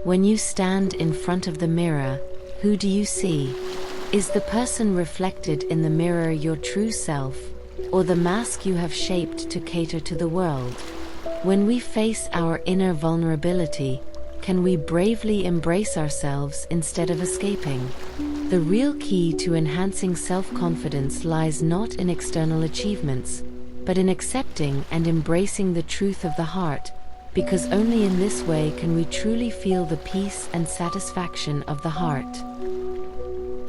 When you stand in front of the mirror, who do you see? Is the person reflected in the mirror your true self, or the mask you have shaped to cater to the world? When we face our inner vulnerability, can we bravely embrace ourselves instead of escaping? The real key to enhancing self-confidence lies not in external achievements, but in accepting and embracing the truth of the heart, because only in this way can we truly feel the peace and satisfaction of the heart.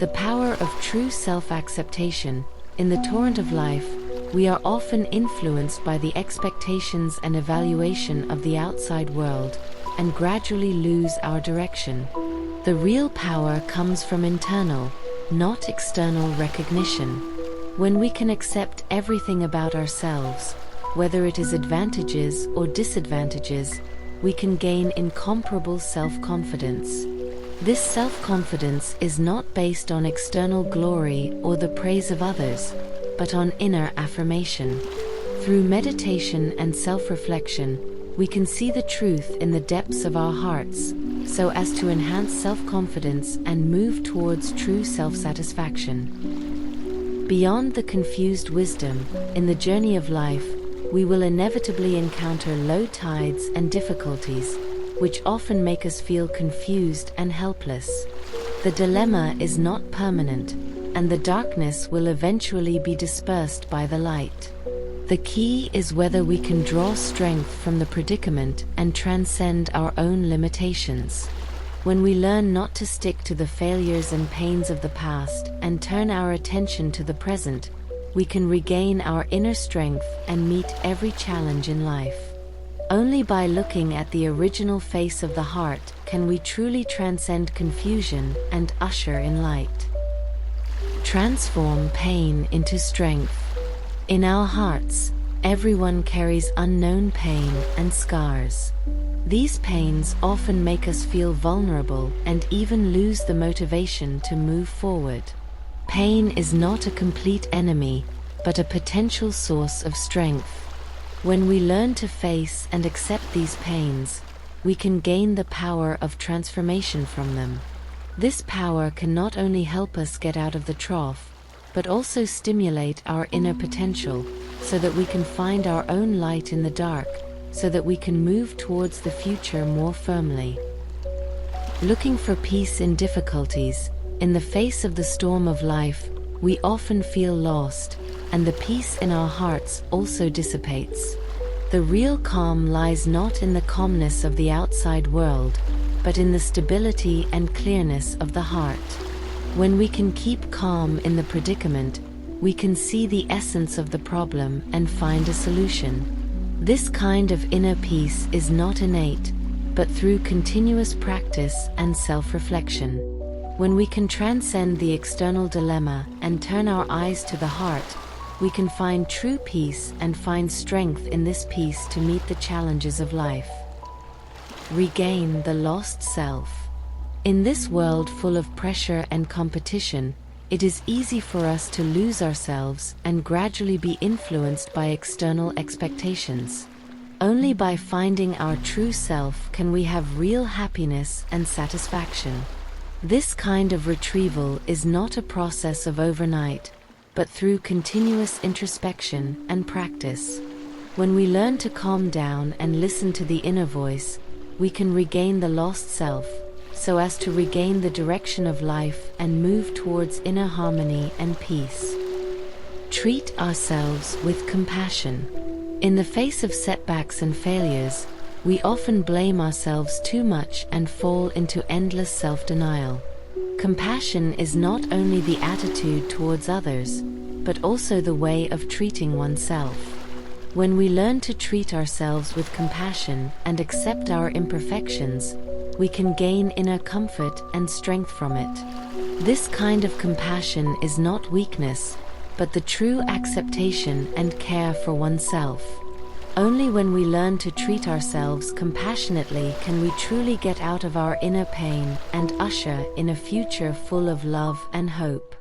The power of true self-acceptation. In the torrent of life, we are often influenced by the expectations and evaluation of the outside world, and gradually lose our direction. The real power comes from internal, not external recognition. When we can accept everything about ourselves, whether it is advantages or disadvantages, we can gain incomparable self-confidence. This self-confidence is not based on external glory or the praise of others, but on inner affirmation. Through meditation and self-reflection, we can see the truth in the depths of our hearts, so as to enhance self-confidence and move towards true self-satisfaction. Beyond the confused wisdom, in the journey of life, we will inevitably encounter low tides and difficulties, which often make us feel confused and helpless. The dilemma is not permanent, and the darkness will eventually be dispersed by the light. The key is whether we can draw strength from the predicament and transcend our own limitations. When we learn not to stick to the failures and pains of the past and turn our attention to the present, we can regain our inner strength and meet every challenge in life. Only by looking at the original face of the heart can we truly transcend confusion and usher in light. Transform pain into strength. In our hearts, everyone carries unknown pain and scars. These pains often make us feel vulnerable and even lose the motivation to move forward. Pain is not a complete enemy, but a potential source of strength. When we learn to face and accept these pains, we can gain the power of transformation from them. This power can not only help us get out of the trough, but also stimulate our inner potential, so that we can find our own light in the dark, so that we can move towards the future more firmly. Looking for peace in difficulties. In the face of the storm of life, we often feel lost, and the peace in our hearts also dissipates. The real calm lies not in the calmness of the outside world, but in the stability and clearness of the heart. When we can keep calm in the predicament, we can see the essence of the problem and find a solution. This kind of inner peace is not innate, but through continuous practice and self-reflection. When we can transcend the external dilemma and turn our eyes to the heart, we can find true peace and find strength in this peace to meet the challenges of life. Regain the lost self. In this world full of pressure and competition, it is easy for us to lose ourselves and gradually be influenced by external expectations. Only by finding our true self can we have real happiness and satisfaction. This kind of retrieval is not a process of overnight, but through continuous introspection and practice. When we learn to calm down and listen to the inner voice, we can regain the lost self, so as to regain the direction of life and move towards inner harmony and peace. Treat ourselves with compassion. In the face of setbacks and failures, we often blame ourselves too much and fall into endless self-denial. Compassion is not only the attitude towards others, but also the way of treating oneself. When we learn to treat ourselves with compassion and accept our imperfections, we can gain inner comfort and strength from it. This kind of compassion is not weakness, but the true acceptation and care for oneself. Only when we learn to treat ourselves compassionately can we truly get out of our inner pain and usher in a future full of love and hope.